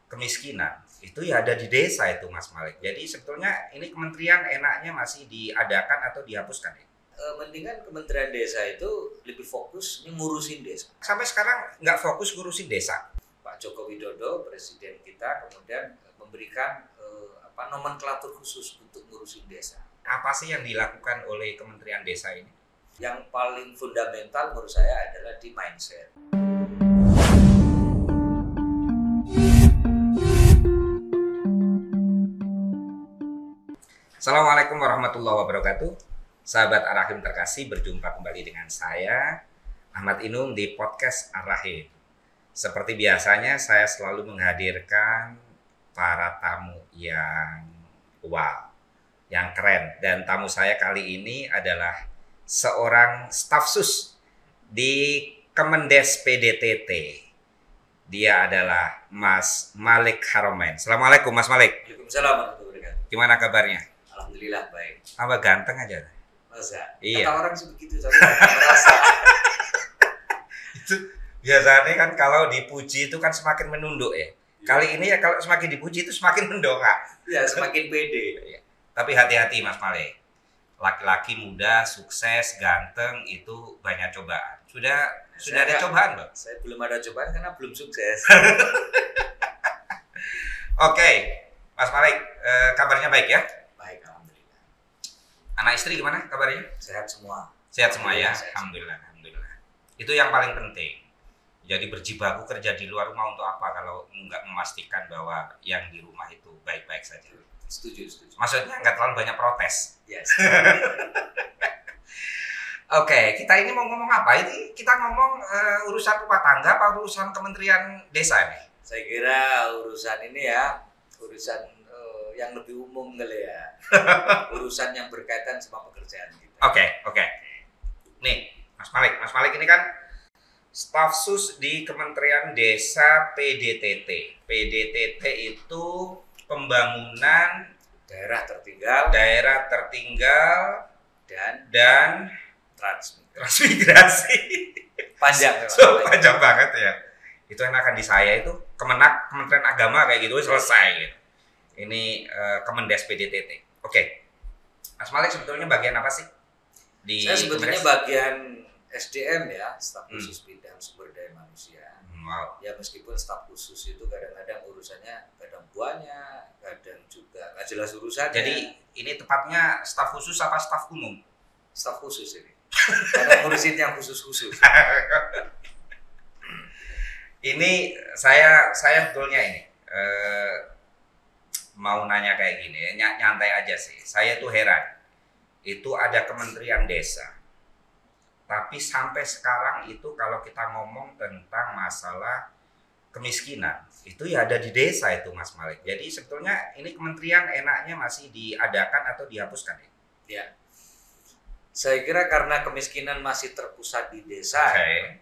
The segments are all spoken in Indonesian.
kemiskinan itu ya ada di desa itu Mas Malik. Jadi sebetulnya ini kementerian enaknya masih diadakan atau dihapuskan ya? Mendingan Kementerian Desa itu lebih fokus ngurusin desa. Sampai sekarang nggak fokus ngurusin desa. Pak Joko Widodo, presiden kita, kemudian memberikan nomenklatur khusus untuk ngurusin desa. Apa sih yang dilakukan oleh Kementerian Desa ini? Yang paling fundamental menurut saya adalah di mindset. Assalamualaikum warahmatullahi wabarakatuh. Sahabat Ar-Rahim terkasih, berjumpa kembali dengan saya Ahmad Inung di podcast Ar-Rahim. Seperti biasanya saya selalu menghadirkan para tamu yang wow, yang keren. Dan tamu saya kali ini adalah seorang staf sus di Kemendes PDTT. Dia adalah Mas Malik Haromen. Assalamualaikum Mas Malik. Waalaikumsalam warahmatullahi wabarakatuh. Gimana kabarnya? Alhamdulillah baik. Tambah ganteng aja. Masa? Iya. Kata orang sebegitu, tapi merasa. Itu biasanya kan kalau dipuji itu kan semakin menunduk ya. Kali ini ya kalau semakin dipuji itu semakin mendongak. Ya, semakin pede. Tapi hati-hati Mas Malik. Laki-laki muda, sukses, ganteng itu banyak cobaan. Sudah ada cobaan, Bang? Saya belum ada cobaan karena belum sukses. Oke, Mas Malik, kabarnya baik ya? Baik, alhamdulillah. Anak istri gimana kabarnya? Sehat semua. Sehat semua ya? Sehat. Alhamdulillah. Itu yang paling penting. Jadi berjibaku kerja di luar rumah untuk apa kalau nggak memastikan bahwa yang di rumah itu baik-baik saja. Setuju. Maksudnya nggak terlalu banyak protes. Yes. Oke, kita ini mau ngomong apa? Ini kita ngomong urusan rumah tangga apa urusan Kementerian Desa nih? Saya kira urusan ini ya, urusan yang lebih umum kali ya. Urusan yang berkaitan sama pekerjaan kita. Oke. Nih, Mas Malik ini kan staf sus di Kementerian Desa PDTT. PDTT itu pembangunan Daerah tertinggal dan transmigrasi. Panjang. Panjang banget ya. Itu enakan di saya itu Kementerian Agama kayak gitu selesai gitu. Ini Kemendes PDTT. Oke. Mas Malik sebetulnya bagian apa sih? Saya sebetulnya bagian SDM ya, staf khusus bidang sumber daya manusia. Wow. Ya meskipun staf khusus itu kadang-kadang urusannya kadang buahnya, kadang juga nggak jelas urusannya. Jadi ini tepatnya staf khusus apa staf umum? Staf khusus ini. Karena ngurusin yang khusus-khusus. Ini saya sebetulnya ini mau nanya kayak gini, nyantai aja sih. Saya tuh heran. Itu ada Kementerian Desa. Tapi sampai sekarang itu kalau kita ngomong tentang masalah kemiskinan, itu ya ada di desa itu Mas Malik. Jadi sebetulnya ini kementerian enaknya masih diadakan atau dihapuskan ya? Ya. Saya kira karena kemiskinan masih terpusat di desa. Okay.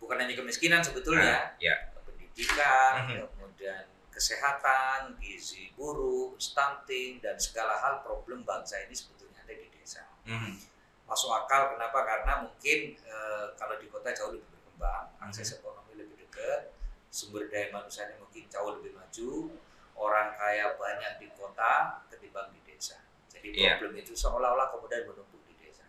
Bukan hanya kemiskinan sebetulnya. Pendidikan, kemudian kesehatan, gizi buruk, stunting, dan segala hal problem bangsa ini sebetulnya ada di desa. Masuk akal, kenapa? Karena mungkin kalau di kota jauh lebih berkembang, akses ekonomi lebih dekat, sumber daya manusianya mungkin jauh lebih maju, orang kaya banyak di kota ketimbang di desa. Jadi problem itu seolah-olah kemudian menumpuk di desa.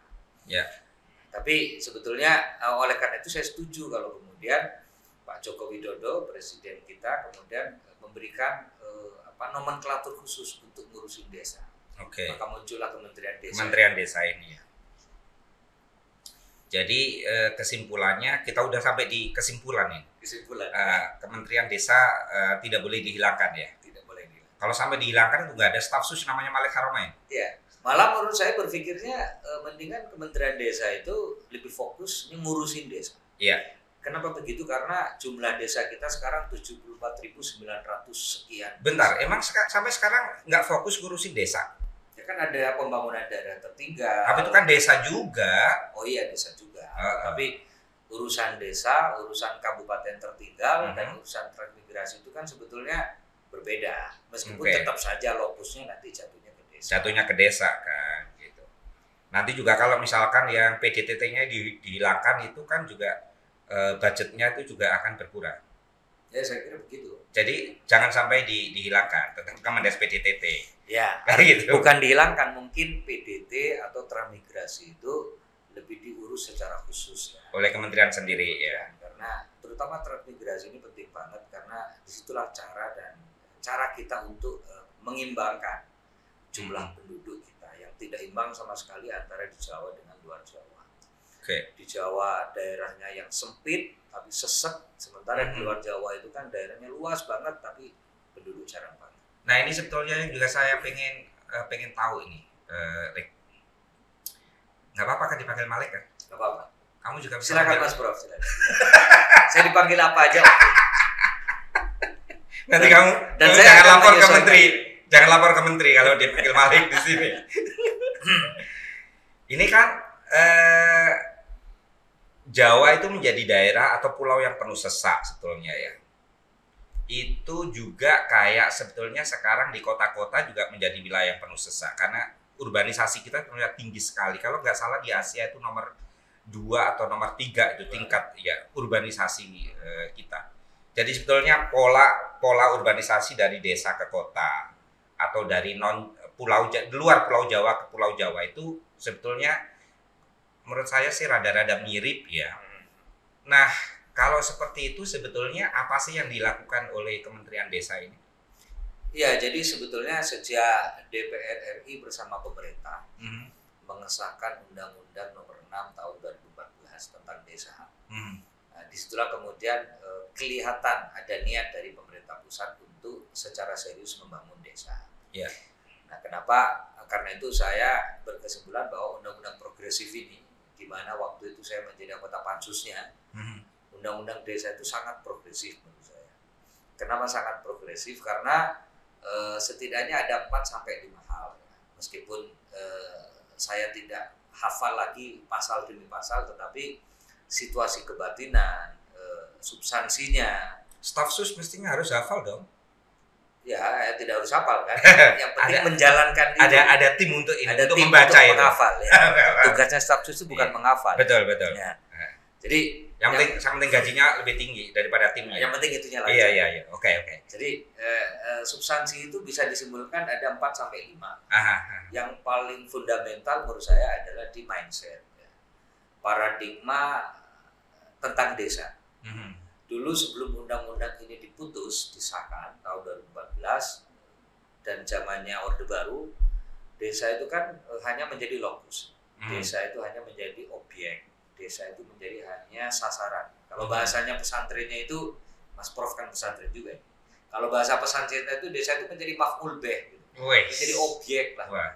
Tapi sebetulnya oleh karena itu saya setuju kalau kemudian Pak Joko Widodo, presiden kita, kemudian memberikan nomenklatur khusus untuk ngurusin desa. Maka muncullah Kementerian Desa. Kementerian Desa ini ya. Jadi kesimpulannya kita udah sampai di kesimpulan ini. Kementerian Desa tidak boleh dihilangkan ya. Tidak boleh dihilangkan. Kalau sampai dihilangkan itu nggak ada staf sus namanya Malik Haromen. Iya. Malah menurut saya berpikirnya mendingan Kementerian Desa itu lebih fokus ngurusin desa. Iya. Kenapa begitu? Karena jumlah desa kita sekarang 74.900 sekian. Bentar, emang sampai sekarang nggak fokus ngurusin desa? Ya kan ada pembangunan daerah tertinggal. Tapi itu kan desa juga. Oh iya, desa juga. Tapi urusan desa, urusan kabupaten tertinggal, dan urusan transmigrasi itu kan sebetulnya berbeda. Meskipun tetap saja lokusnya nanti jatuhnya ke desa. Jatuhnya ke desa kan, gitu. Nanti juga kalau misalkan yang PDTT-nya dihilangkan itu kan juga budgetnya itu juga akan berkurang. Ya saya kira begitu. Jadi jangan sampai dihilangkan tentang Kemendes PDTT. Ya, gitu. Bukan dihilangkan, mungkin PDT atau transmigrasi itu lebih diurus secara khusus ya. Oleh kementerian sendiri ya. Karena terutama transmigrasi ini penting banget karena disitulah cara kita untuk mengimbangkan jumlah penduduk kita yang tidak imbang sama sekali antara di Jawa dengan luar Jawa. Di Jawa daerahnya yang sempit tapi sesek, sementara di luar Jawa itu kan daerahnya luas banget tapi penduduk jarang banget. Nah ini sebetulnya yang juga saya pengen tahu ini, Rick. Nggak apa-apa kan dipanggil Malik kan? Nggak apa-apa. Kamu juga bisa silakan Mas Prof. Silakan. Saya dipanggil apa aja. Nanti kamu dan jangan lapor ke menteri. Jangan lapor ke menteri kalau dipanggil Malik di sini. Ini kan Jawa itu menjadi daerah atau pulau yang penuh sesak sebetulnya ya. Itu juga kayak sebetulnya sekarang di kota-kota juga menjadi wilayah yang penuh sesak karena urbanisasi kita terlihat tinggi sekali. Kalau nggak salah di Asia itu nomor 2 atau nomor 3 itu tingkat ya urbanisasi kita. Jadi sebetulnya pola urbanisasi dari desa ke kota atau dari luar Pulau Jawa ke Pulau Jawa itu sebetulnya menurut saya sih rada-rada mirip ya. Nah, kalau seperti itu sebetulnya apa sih yang dilakukan oleh Kementerian Desa ini? Ya, jadi sebetulnya sejak DPR RI bersama pemerintah mengesahkan Undang-Undang Nomor 6 Tahun 2014 tentang desa. Nah, disitulah kemudian kelihatan ada niat dari pemerintah pusat untuk secara serius membangun desa. Ya. Nah, kenapa? Karena itu saya berkesimpulan bahwa undang-undang progresif ini, di mana waktu itu saya menjadi anggota pansusnya, undang-undang desa itu sangat progresif menurut saya. Kenapa sangat progresif? Karena setidaknya ada 4-5 hal. Meskipun saya tidak hafal lagi pasal demi pasal, tetapi situasi kebatinan, substansinya. Staf sus mestinya harus hafal dong. Ya, tidak harus hafal kan. Yang penting menjalankan itu. Ada tim untuk ini, ada untuk tim membaca untuk itu. Menghafal, ya. Tugasnya staf sus itu bukan menghafal. Betul. Ya. Jadi yang penting gajinya lebih tinggi daripada timnya. Yang penting itunya lah. Iya. Oke. Jadi substansi itu bisa disimpulkan ada 4-5. Yang paling fundamental menurut saya adalah di mindset. Paradigma tentang desa. Dulu sebelum undang-undang ini disahkan tahun 2014 dan zamannya Orde Baru, desa itu kan hanya menjadi lokus. Desa itu hanya menjadi objek. Desa itu menjadi hanya sasaran. Kalau bahasanya pesantrennya itu, Mas Prof kan pesantren juga ya. Kalau bahasa pesantrennya itu desa itu menjadi maf'ul bih gitu. Menjadi objek lah. Wah.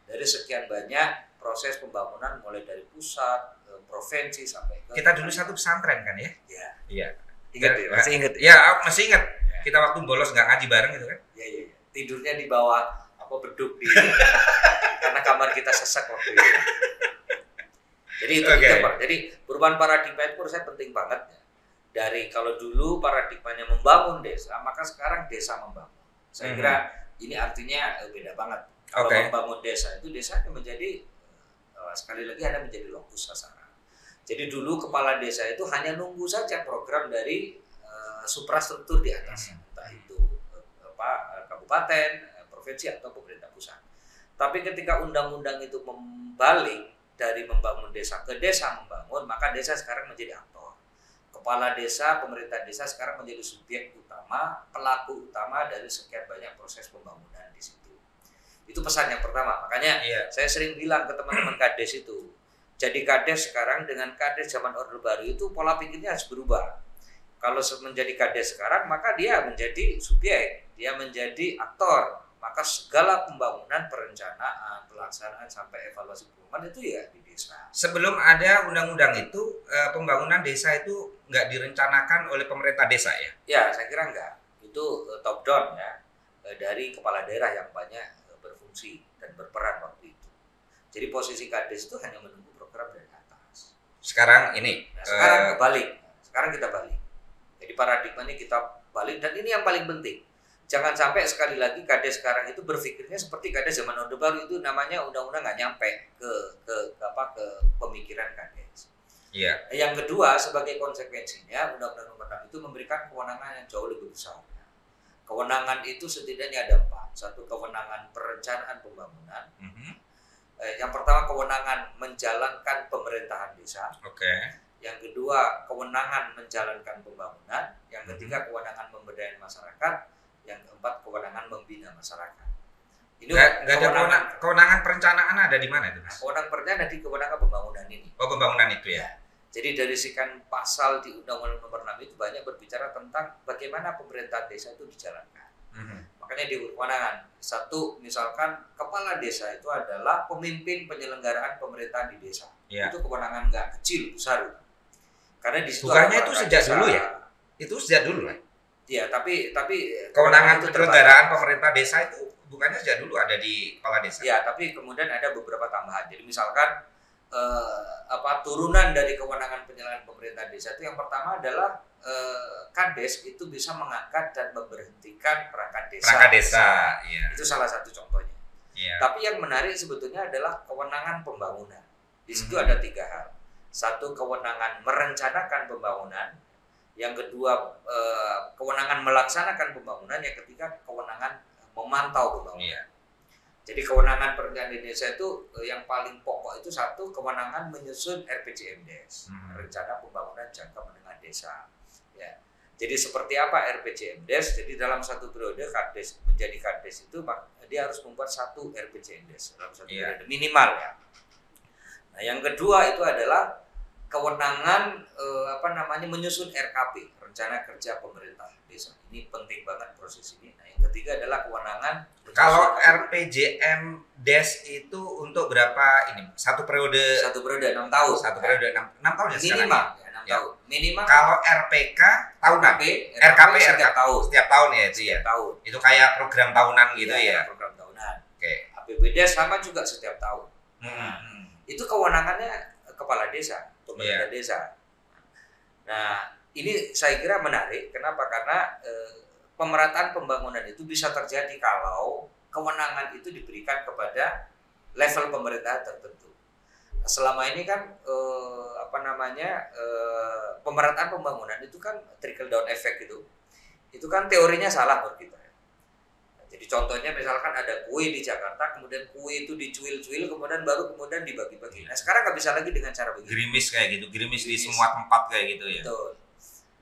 Dari sekian banyak proses pembangunan mulai dari pusat, provinsi sampai ke... Kita dulu satu pesantren kan ya? Iya. Ingat ya? Masih ingat? Ya, masih ingat. Ya. Kita waktu bolos nggak ngaji bareng gitu kan? Iya. Tidurnya di bawah beduk di karena kamar kita sesak waktu itu. Jadi itu Pak. Jadi perubahan paradigma itu menurut saya penting banget ya. Dari kalau dulu paradigmanya membangun desa, maka sekarang desa membangun. Saya kira ini artinya beda banget. Kalau membangun desa itu desanya menjadi sekali lagi ada menjadi lokus sasaran. Jadi dulu kepala desa itu hanya nunggu saja program dari suprastruktur di atasnya, entah itu kabupaten, provinsi atau pemerintah pusat. Tapi ketika undang-undang itu membalik dari membangun desa ke desa membangun, maka desa sekarang menjadi aktor. Kepala desa, pemerintah desa sekarang menjadi subjek utama, pelaku utama dari sekian banyak proses pembangunan di situ. Itu pesan yang pertama. Makanya saya sering bilang ke teman-teman Kades itu, jadi Kades sekarang dengan Kades zaman Orde Baru itu pola pikirnya harus berubah. Kalau menjadi Kades sekarang, maka dia menjadi subjek, dia menjadi aktor. Maka segala pembangunan, perencanaan, pelaksanaan sampai evaluasi pembangunan itu ya di desa. Sebelum ada undang-undang itu, pembangunan desa itu nggak direncanakan oleh pemerintah desa ya? Ya, saya kira enggak. Itu top down ya, dari kepala daerah yang banyak berfungsi dan berperan waktu itu. Jadi posisi Kades itu hanya menunggu program dari atas. Sekarang ini? Nah, sekarang kebalik. Sekarang kita balik. Jadi paradigma ini kita balik dan ini yang paling penting. Jangan sampai sekali lagi Kades sekarang itu berpikirnya seperti Kades zaman Orde Baru itu namanya undang-undang nggak nyampe ke pemikiran Kades. Iya. Yang kedua, sebagai konsekuensinya Undang-Undang Nomor 6 itu memberikan kewenangan yang jauh lebih besar. Kewenangan itu setidaknya ada 4. Satu, kewenangan perencanaan pembangunan. Yang pertama, kewenangan menjalankan pemerintahan desa. Yang kedua, kewenangan menjalankan pembangunan. Yang ketiga, kewenangan pemberdayaan masyarakat. Yang keempat, kewenangan membina masyarakat. Ini nggak ada kewenangan perencanaan ada di mana itu, Mas? Kewenangan perencanaan di kewenangan pembangunan ini. Oh, pembangunan itu ya. Jadi dari sekian pasal di Undang-Undang Nomor 6 itu banyak berbicara tentang bagaimana pemerintahan desa itu dijalankan. Makanya di kewenangan satu, misalkan kepala desa itu adalah pemimpin penyelenggaraan pemerintahan di desa. Itu kewenangan nggak kecil, besar. Karena di situ bukannya itu sejak dulu ya? Itu sejak dulu lah. Iya, tapi kewenangan penyelenggaraan pemerintah desa itu bukannya sejak dulu ada di kepala desa. Iya, tapi kemudian ada beberapa tambahan. Jadi misalkan turunan dari kewenangan penyelenggaraan pemerintah desa itu yang pertama adalah Kades itu bisa mengangkat dan memberhentikan perangkat desa. Perangkat desa, iya. Itu salah satu contohnya. Iya. Tapi yang menarik sebetulnya adalah kewenangan pembangunan. Di situ ada 3 hal. Satu, kewenangan merencanakan pembangunan. Yang kedua, kewenangan melaksanakan pembangunan. Yang ketiga, kewenangan memantau pembangunan. Iya. Jadi kewenangan perencanaan di desa itu yang paling pokok itu satu, kewenangan menyusun RPJMDes, rencana pembangunan jangka menengah desa. Ya. Jadi seperti apa RPJMDes? Jadi dalam satu periode Kades menjadi Kades itu dia harus membuat satu RPJMDes dalam satu periode minimal ya. Nah, yang kedua itu adalah kewenangan menyusun RKP, rencana kerja pemerintah desa. Ini penting banget proses ini. Nah, yang ketiga adalah kewenangan. Kalau RPJMDes itu untuk berapa ini? Satu periode 6 tahun. Satu periode 6 tahun ya sekarang. Minimal ya, 6 tahun. Minimal. Kalau RPK tahunan. RKP setiap tahun. Setiap tahun ya itu ya. Tahun. Itu kayak program tahunan gitu ya. Program tahunan. Oke. APBD sama juga setiap tahun. Itu kewenangannya kepala desa, pemerintah desa. Nah, ini saya kira menarik. Kenapa? Karena pemerataan pembangunan itu bisa terjadi kalau kewenangan itu diberikan kepada level pemerintahan tertentu. Nah, selama ini kan pemerataan pembangunan itu kan trickle down effect gitu. Itu kan teorinya salah menurut kita. Jadi contohnya misalkan ada kue di Jakarta, kemudian kue itu dicuil-cuil, kemudian dibagi-bagi. Nah sekarang nggak bisa lagi dengan cara begitu. Gerimis kayak gitu, gerimis di semua tempat kayak gitu ya. Betul.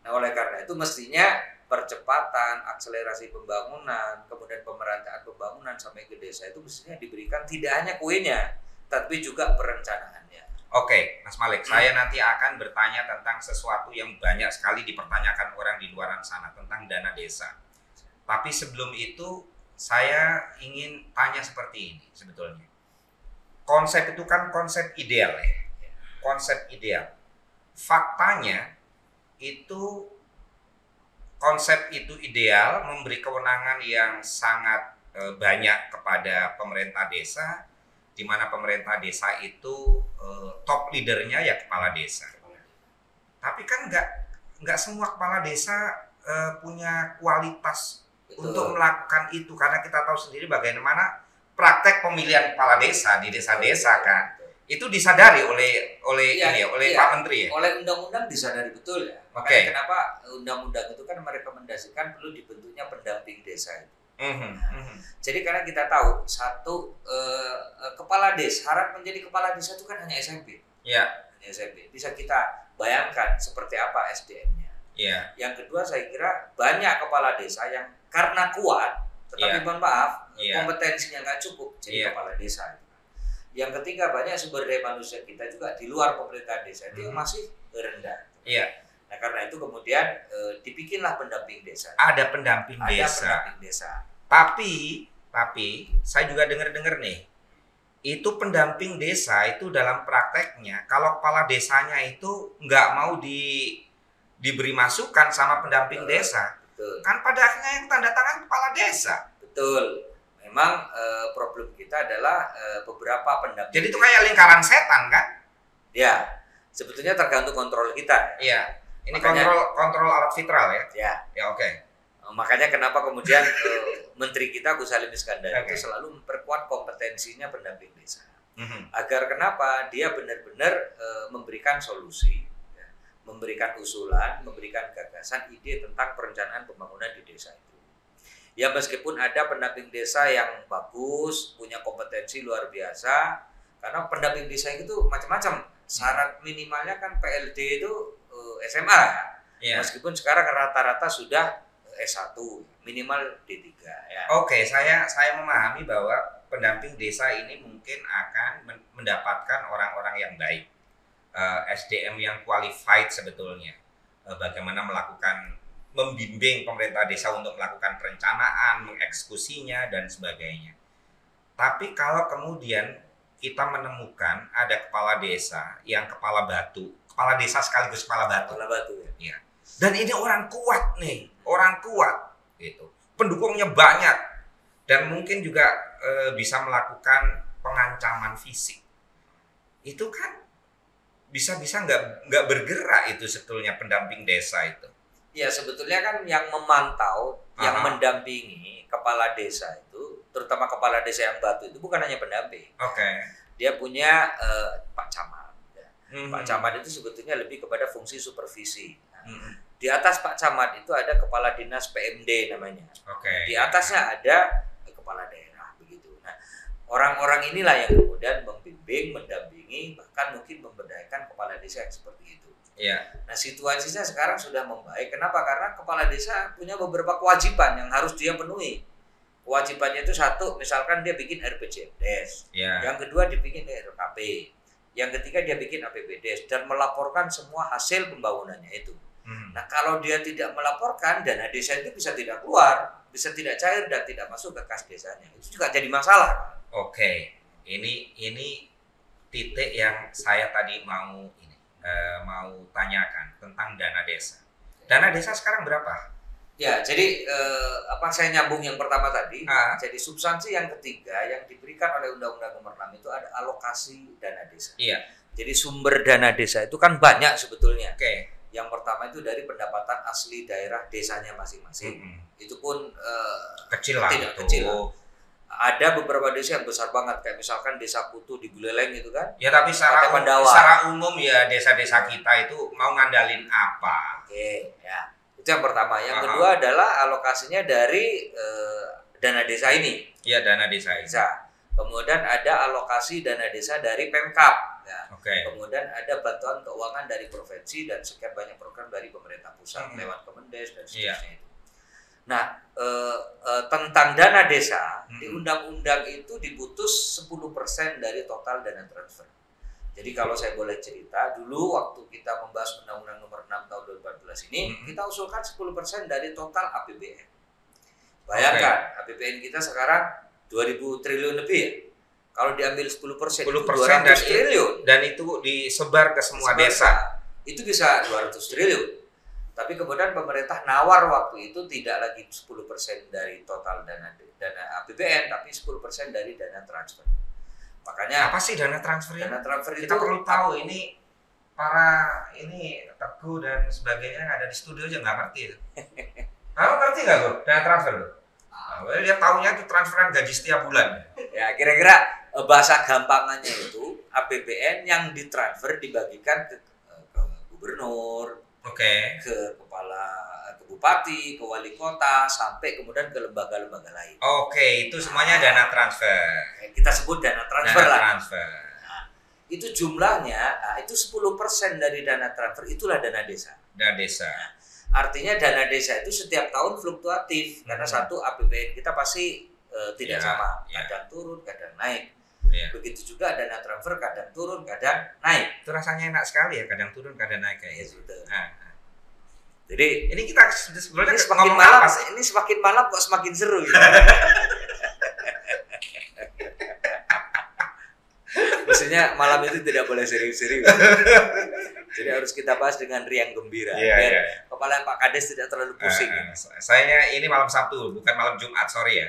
Nah oleh karena itu mestinya percepatan, akselerasi pembangunan, kemudian pemerataan pembangunan sampai ke desa itu mestinya diberikan tidak hanya kuenya, tapi juga perencanaannya. Oke, Mas Malik, saya nanti akan bertanya tentang sesuatu yang banyak sekali dipertanyakan orang di luar sana tentang dana desa. Tapi sebelum itu saya ingin tanya seperti ini sebetulnya. Konsep itu kan konsep ideal ya. Konsep ideal. Faktanya itu konsep itu ideal, memberi kewenangan yang sangat banyak kepada pemerintah desa, di mana pemerintah desa itu top leadernya ya kepala desa. Tapi kan nggak semua kepala desa punya kualitas untuk melakukan itu, karena kita tahu sendiri bagaimana praktek pemilihan kepala desa di desa-desa kan itu disadari oleh Pak Menteri ya. Oleh undang-undang disadari betul ya. Makanya kenapa undang-undang itu kan merekomendasikan perlu dibentuknya pendamping desa itu. Jadi karena kita tahu satu kepala desa harap menjadi kepala desa itu kan hanya SMP. Iya. SMP. Bisa kita bayangkan seperti apa SDM-nya. Iya. Yang kedua saya kira banyak kepala desa yang karena kuat, tetapi mohon maaf, kompetensinya nggak cukup jadi kepala desa. Yang ketiga banyak sumber daya manusia kita juga di luar pemerintahan desa itu masih rendah. Iya. Nah karena itu kemudian dibikinlah pendamping desa. Ada pendamping desa. Tapi saya juga dengar nih, itu pendamping desa itu dalam prakteknya kalau kepala desanya itu nggak mau diberi masukan sama pendamping desa. Betul. Kan pada akhirnya yang tanda tangan kepala desa. Betul. Memang problem kita adalah beberapa pendamping. Jadi itu kayak lingkaran setan kan? Ya, sebetulnya tergantung kontrol kita. Iya. Ini kontrol alat vitral ya? Ya. Ya oke. Makanya kenapa kemudian Menteri kita Gus Halim Iskandar itu selalu memperkuat kompetensinya pendamping desa. Agar kenapa? Dia benar-benar memberikan solusi, ya, memberikan usulan, memberikan gagasan, ide tentang perencanaan pembangunan di desa itu. Ya meskipun ada pendamping desa yang bagus, punya kompetensi luar biasa, karena pendamping desa itu macam-macam. Syarat minimalnya kan PLD itu SMA ya. Meskipun sekarang rata-rata sudah S1, minimal D3 ya. Oke, saya memahami bahwa pendamping desa ini mungkin akan mendapatkan orang-orang yang baik, SDM yang qualified sebetulnya, bagaimana membimbing pemerintah desa untuk melakukan perencanaan, mengeksekusinya dan sebagainya. Tapi kalau kemudian kita menemukan ada kepala desa yang kepala desa sekaligus kepala batu ya. Dan ini orang kuat nih, orang kuat gitu. Pendukungnya banyak dan mungkin juga bisa melakukan pengancaman fisik. Itu kan bisa-bisa nggak bergerak itu sebetulnya pendamping desa itu. Ya sebetulnya kan yang memantau, yang mendampingi kepala desa itu, terutama kepala desa yang batu itu bukan hanya pendamping. Dia punya Pak Camat. Ya. Pak Camat itu sebetulnya lebih kepada fungsi supervisi. Nah, di atas Pak Camat itu ada kepala dinas PMD namanya. Di atasnya ada kepala daerah begitu. Nah, orang-orang inilah yang kemudian membimbing, mendampingi, bahkan mungkin memberdayakan kepala desa yang seperti itu. Nah situasinya sekarang sudah membaik. Kenapa? Karena kepala desa punya beberapa kewajiban yang harus dia penuhi. Kewajibannya itu satu, misalkan dia bikin RPJMDes. Yang kedua dia bikin RKP. Yang ketiga dia bikin APBDes dan melaporkan semua hasil pembangunannya itu. Nah kalau dia tidak melaporkan, dana desa itu bisa tidak keluar, bisa tidak cair dan tidak masuk ke kas desanya. Itu juga jadi masalah. Ini titik yang saya tadi mau tanyakan tentang dana desa. Dana desa sekarang berapa? Ya, jadi saya nyambung yang pertama tadi. Jadi substansi yang ketiga yang diberikan oleh Undang-Undang Nomor 6 itu ada alokasi dana desa. Jadi sumber dana desa itu kan banyak sebetulnya. Yang pertama itu dari pendapatan asli daerah desanya masing-masing. Itu pun kecil lah. Tidak kecil lah. Ada beberapa desa yang besar banget, kayak misalkan desa Putu di Buleleng itu kan. Ya tapi secara umum ya desa-desa kita itu mau ngandalin apa? Ya. Itu yang pertama. Yang kedua adalah alokasinya dari dana desa ini. Ya, dana desa ini. Kemudian ada alokasi dana desa dari Pemkab. Ya. Kemudian ada bantuan keuangan dari provinsi dan sekian banyak program dari pemerintah pusat lewat Kemendes dan seterusnya itu. Nah, tentang dana desa di undang-undang itu diputus 10% dari total dana transfer. Jadi kalau saya boleh cerita, dulu waktu kita membahas Undang-Undang Nomor 6 tahun 2014 ini, kita usulkan 10% dari total APBN. Bayangkan, APBN kita sekarang 2.000 triliun lebih ya. Kalau diambil 10% 200 triliun. Dan itu disebar ke semua desa. Itu bisa 200 triliun. Tapi kemudian pemerintah nawar waktu itu tidak lagi 10% dari total dana APBN, tapi 10% dari dana transfer. Makanya apa sih dana transfer? Dana transfer kita perlu tahu. Ini para Teguh dan sebagainya yang ada di studio aja nggak ngerti. Kamu ngerti nggak lo dana transfer lo? Dia tahunya itu transferan gaji setiap bulan. Ya kira-kira bahasa gampangannya itu APBN yang ditransfer dibagikan ke gubernur. Ke ke bupati, ke wali kota, sampai kemudian ke lembaga-lembaga lain. Itu semuanya dana transfer. Kita sebut dana transfer lah. Nah, itu jumlahnya, itu 10% dari dana transfer, itulah dana desa. Dana desa. Artinya dana desa itu setiap tahun fluktuatif, karena satu APBN kita pasti tidak sama, kadang turun, kadang naik. Begitu juga dana transfer kadang turun, kadang naik. Itu rasanya enak sekali ya, kadang turun, kadang naik kayak gitu. Jadi ini kita sebenarnya semakin malam, ini semakin malam kok semakin seru gitu. Maksudnya malam itu tidak boleh serius-serius. Jadi harus kita bahas dengan riang gembira. Biar kepala Pak Kades tidak terlalu pusing. Saya ini malam Sabtu, bukan malam Jumat, sorry ya.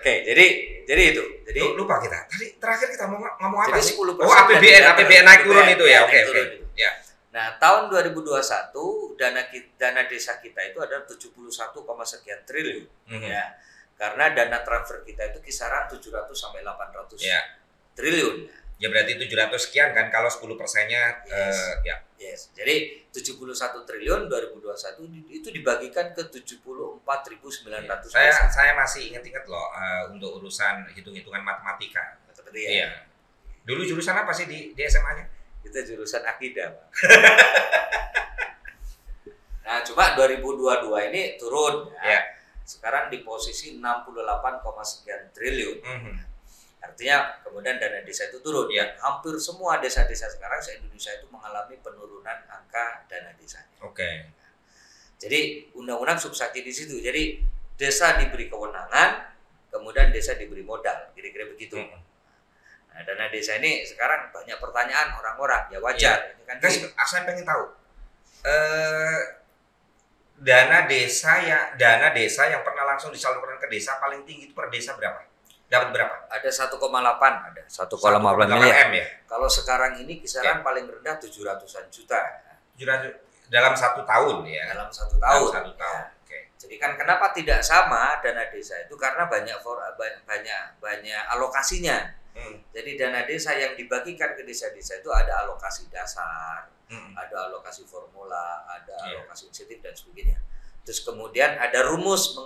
Jadi itu. Jadi lupa kita. Tadi terakhir kita ngomong apa sih? 10% APBN naik turun itu ya. Oke. Ya. Nah, tahun 2021 dana desa kita itu ada 71, sekian triliun. Ya. Karena dana transfer kita itu kisaran 700 sampai 800 triliun. Ya berarti 700 sekian kan kalau 10%-nya Yes. Jadi 71 triliun 2021 itu dibagikan ke 74.900. Saya masih ingat-ingat loh untuk urusan hitung-hitungan matematika. Seperti ya. Iya. Dulu jurusan apa sih di SMA-nya? Kita jurusan akidah, Pak. Nah, cuma 2022 ini turun ya. Sekarang di posisi 68, sekian triliun. Artinya kemudian dana desa itu turun. Ya. Hampir semua desa-desa sekarang se-Indonesia itu mengalami penurunan angka dana desanya. Oke. Jadi undang-undang substansi di situ. Jadi desa diberi kewenangan, kemudian desa diberi modal, kira-kira begitu. Nah, dana desa ini sekarang banyak pertanyaan orang-orang, ya wajar. Ini kan saya pengen tahu. Dana desa yang pernah langsung disalurkan ke desa paling tinggi itu per desa berapa? Dapat berapa? Ada 1,8, ada 1,8 miliar. Ya? Kalau sekarang ini kisaran paling rendah 700-an juta. 700 dalam 1 tahun ya. Dalam 1 tahun. Dalam 1 tahun. Ya. Oke. Jadi kan kenapa tidak sama dana desa itu karena banyak alokasinya. Jadi dana desa yang dibagikan ke desa-desa itu ada alokasi dasar, ada alokasi formula, ada alokasi insentif dan sebagainya. Terus kemudian ada rumus.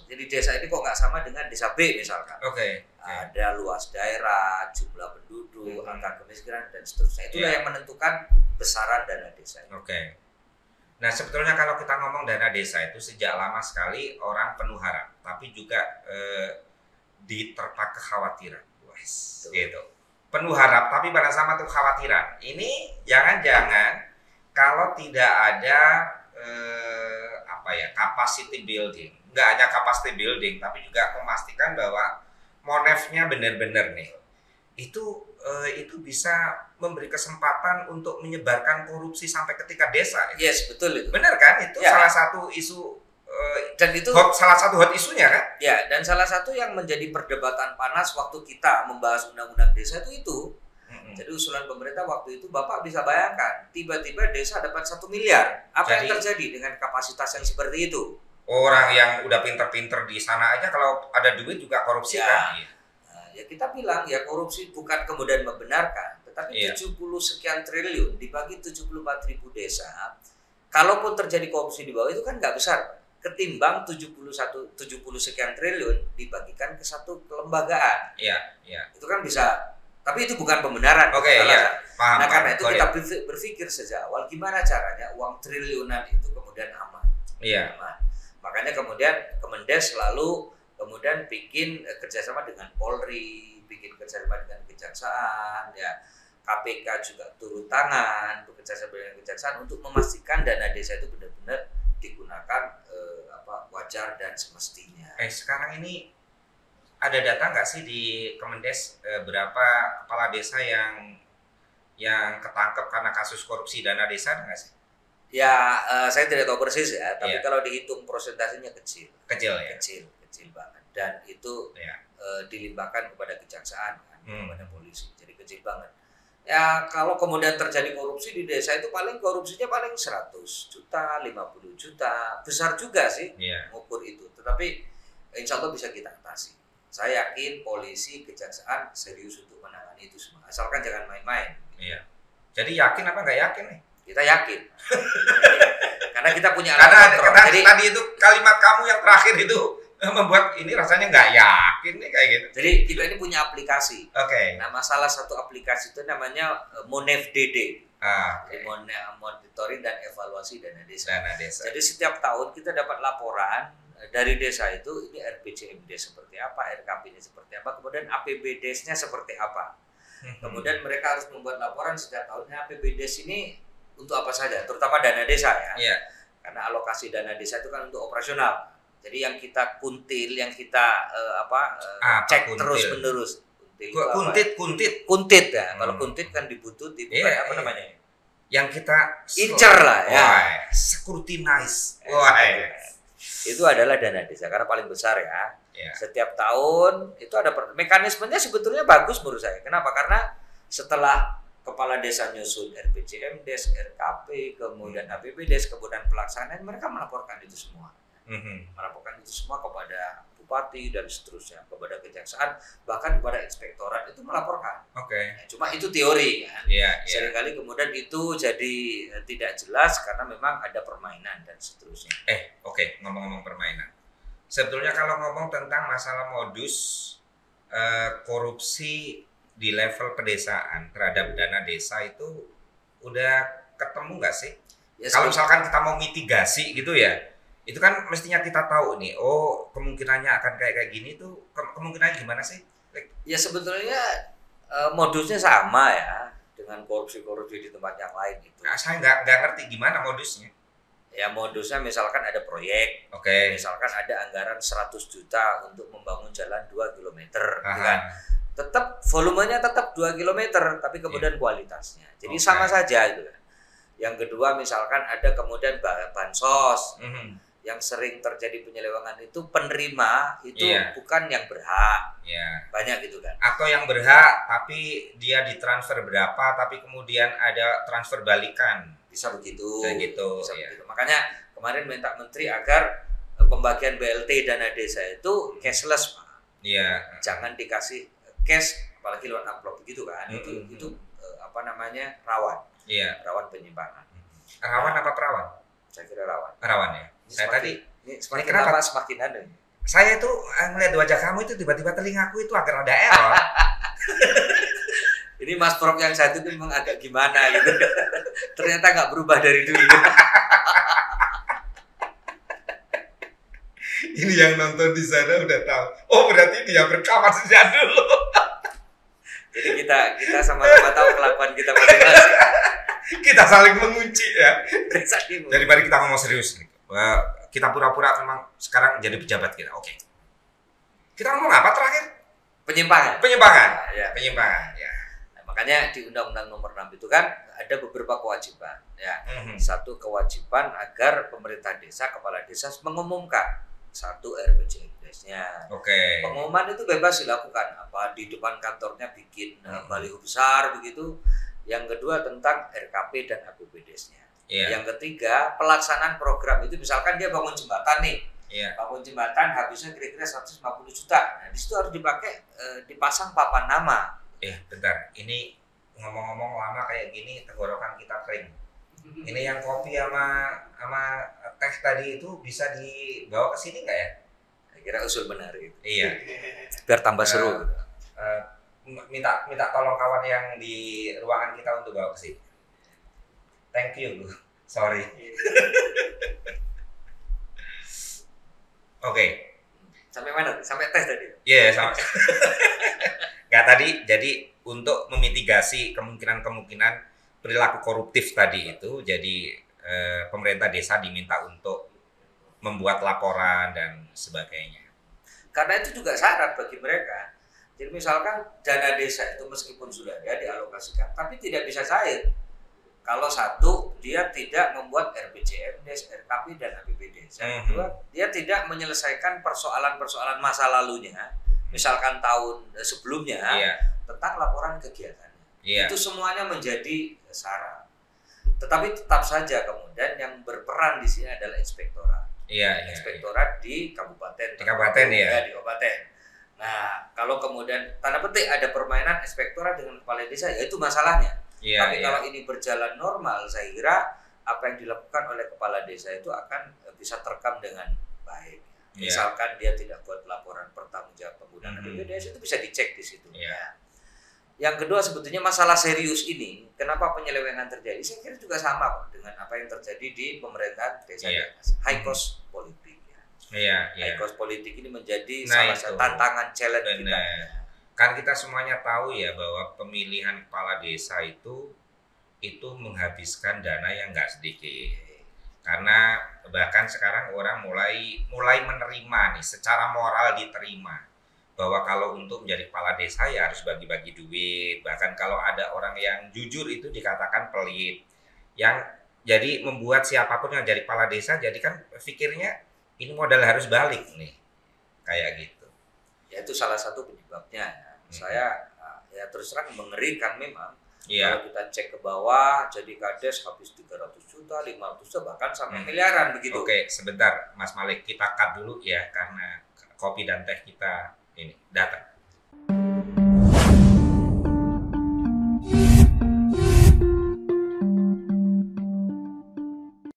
Jadi desa ini kok nggak sama dengan desa B misalkan. Ada luas daerah, jumlah penduduk, angka kemiskinan dan seterusnya. Itulah yang menentukan besaran dana desa. Nah sebetulnya kalau kita ngomong dana desa itu sejak lama sekali orang penuh harap, tapi juga diterpa kekhawatiran, gitu. Penuh harap tapi pada sama tuh kekhawatiran. Ini jangan-jangan kalau tidak ada capacity building, nggak hanya capacity building, tapi juga memastikan bahwa monefnya benar-benar nih, itu bisa memberi kesempatan untuk menyebarkan korupsi sampai ke tingkat desa. Yes, betul itu. Benar kan? Itu salah satu isu. Dan itu salah satu hot isunya kan? Ya, dan salah satu yang menjadi perdebatan panas waktu kita membahas undang-undang desa itu. Jadi usulan pemerintah waktu itu Bapak bisa bayangkan, tiba-tiba desa dapat 1 miliar. Apa yang terjadi dengan kapasitas yang seperti itu? Orang yang udah pinter-pinter di sana aja kalau ada duit juga korupsi kan? Ya kita bilang ya korupsi bukan kemudian membenarkan, tetapi 70 sekian triliun dibagi 74.000 desa. Kalaupun terjadi korupsi di bawah itu kan nggak besar, ketimbang 70 sekian triliun dibagikan ke satu kelembagaan. Itu kan bisa, tapi itu bukan pembenaran. Paham. Nah karena itu kita berpikir sejak awal gimana caranya uang triliunan itu kemudian aman. Makanya kemudian Kemendes selalu kemudian bikin kerjasama dengan Polri, bikin kerjasama dengan Kejaksaan, ya KPK juga turun tangan bekerjasama dengan Kejaksaan untuk memastikan dana desa itu benar-benar digunakan wajar dan semestinya. Sekarang ini ada data nggak sih di Kemendes berapa kepala desa yang ketangkep karena kasus korupsi dana desa, nggak sih? Ya, saya tidak tahu persis ya, tapi kalau dihitung persentasenya kecil banget, dan itu dilimpahkan kepada Kejaksaan kan, kepada polisi, jadi kecil banget. Ya kalau kemudian terjadi korupsi di desa itu korupsinya paling 100 juta, 50 juta, besar juga sih mengukur itu, tetapi insya Allah bisa kita atasi. Saya yakin polisi, Kejaksaan serius untuk menangani itu semua, asalkan jangan main-main. Jadi yakin apa nggak yakin nih? Kita yakin. Karena kita punya alat kontrol. Jadi tadi itu kalimat kamu yang terakhir itu membuat ini rasanya nggak yakin nih kayak gitu. Jadi kita ini punya aplikasi. Nah, salah satu aplikasi itu namanya MONEF-DD. Jadi monitoring dan evaluasi dana desa. Jadi setiap tahun kita dapat laporan dari desa itu, ini RPJMD seperti apa, RKP-nya seperti apa, kemudian APBDes-nya seperti apa. Kemudian mereka harus membuat laporan setiap tahunnya APBDes ini untuk apa saja, terutama dana desa ya. Karena alokasi dana desa itu kan untuk operasional. Jadi yang kita kuntil, yang kita cek terus-menerus. Kuntit ya. Kalau kuntit kan dibutut, itu apa namanya? Yang kita incer lah ya. Scrutinize. Itu adalah dana desa karena paling besar ya. Setiap tahun itu ada mekanismenya sebetulnya bagus menurut saya. Kenapa? Karena setelah kepala desa nyusun RPJMDes, RKP, kemudian APBDes, kemudian pelaksanaan, mereka melaporkan itu semua. Melaporkan itu semua kepada bupati dan seterusnya, kepada kejaksaan, bahkan kepada inspektorat itu melaporkan. Ya, cuma itu teori kan. Seringkali kemudian itu jadi tidak jelas karena memang ada permainan dan seterusnya. Ngomong-ngomong permainan. Sebetulnya kalau ngomong tentang masalah modus korupsi di level pedesaan terhadap dana desa itu udah ketemu nggak sih? Ya, kalau misalkan kita mau mitigasi gitu ya, itu kan mestinya kita tahu nih, kemungkinannya akan kayak gini tuh, kemungkinannya gimana sih? Ya sebetulnya modusnya sama ya dengan korupsi-korupsi di tempat yang lain itu. Nah, saya nggak ngerti gimana modusnya. Ya modusnya misalkan ada proyek, misalkan ada anggaran 100 juta untuk membangun jalan 2 km, gitu kan. Tetap volumenya tetap 2 km, tapi kemudian kualitasnya. Jadi sama saja gitu kan. Yang kedua misalkan ada kemudian bansos, yang sering terjadi penyelewengan itu penerima itu bukan yang berhak, banyak gitu kan. Atau yang berhak tapi dia ditransfer berapa, tapi kemudian ada transfer balikan. Bisa begitu. Begitu. Makanya kemarin minta menteri agar pembagian BLT dana desa itu cashless, Pak. Jangan dikasih cash, apalagi lewat amplop begitu kan. Itu rawan. Rawan penyimpangan. Rawan apa perawan? Saya kira rawan. Rawan ya. Semakin lama semakin ada. Saya tuh melihat wajah kamu itu tiba-tiba telingaku itu agak ada error. Ini Mas Prof yang satu itu memang agak gimana gitu. Ternyata nggak berubah dari dulu. Ini yang nonton di sana udah tahu. Oh, berarti dia berkawan sejak dulu. Jadi kita sama-sama tahu kelakuan kita masing-masing. Kita saling mengunci ya. Daripada kita ngomong serius nih. Kita pura-pura memang sekarang jadi pejabat kita. Oke. Kita ngomong apa terakhir? Penyimpangan. Penyimpangan. Ya. Nah, makanya di Undang-Undang Nomor 6 itu kan ada beberapa kewajiban. Ya. Satu kewajiban agar pemerintah desa, kepala desa mengumumkan satu RPJMD-nya. Pengumuman itu bebas dilakukan. Apa di depan kantornya bikin baliho besar begitu. Yang kedua tentang RKP dan APBDes-nya. Yang ketiga pelaksanaan program itu misalkan dia bangun jembatan nih. Bangun jembatan habisnya kira-kira 150 juta. Nah, di situ harus dipakai dipasang papan nama. Bentar. Ini ngomong-ngomong lama kayak gini tenggorokan kita kering. Ini yang kopi sama teh tadi itu bisa dibawa ke sini nggak ya? Saya kira usul benar itu. Biar tambah seru. Minta tolong kawan yang di ruangan kita untuk bawa ke sini. Thank you. Sorry. Sampai mana? Sampai tes tadi? Sama. Nggak tadi. Jadi untuk memitigasi kemungkinan perilaku koruptif tadi itu, jadi pemerintah desa diminta untuk membuat laporan dan sebagainya. Karena itu juga syarat bagi mereka. Jadi misalkan dana desa itu meskipun sudah ada dialokasikan, tapi tidak bisa cair. Kalau satu, dia tidak membuat RPJMDes, RKP, dan APBDes. Yang kedua, dia tidak menyelesaikan persoalan-persoalan masa lalunya, misalkan tahun sebelumnya, tentang laporan kegiatannya. Itu semuanya menjadi syarat. Tetapi tetap saja kemudian yang berperan di sini adalah inspektorat. Inspektorat di kabupaten. Di kabupaten di kabupaten. Nah, kalau kemudian tanda petik ada permainan inspektorat dengan kepala desa, ya itu masalahnya. Tapi kalau ini berjalan normal, saya kira apa yang dilakukan oleh kepala desa itu akan bisa terekam dengan baik. Misalkan dia tidak buat laporan pertanggungjawab penggunaan APBDes, itu bisa dicek di situ. Yang kedua sebetulnya masalah serius ini, kenapa penyelewengan terjadi? Saya kira juga sama kok dengan apa yang terjadi di pemerintahan desa. High cost politik. High cost politik ini menjadi salah satu tantangan challenge kita. Kan kita semuanya tahu ya bahwa pemilihan kepala desa itu menghabiskan dana yang nggak sedikit. Karena bahkan sekarang orang mulai menerima nih, secara moral diterima bahwa kalau untuk menjadi kepala desa ya harus bagi-bagi duit. Bahkan kalau ada orang yang jujur itu dikatakan pelit. Yang jadi membuat siapapun yang jadi kepala desa jadi kan pikirnya ini modal harus balik nih. Kayak gitu. Ya itu salah satu penyebabnya. Saya ya terus terang mengerikan memang Kalau kita cek ke bawah, jadi kades habis 300 juta, 500 juta, bahkan sampai miliaran begitu. Oke, sebentar Mas Malik, kita cut dulu ya karena kopi dan teh kita ini datang.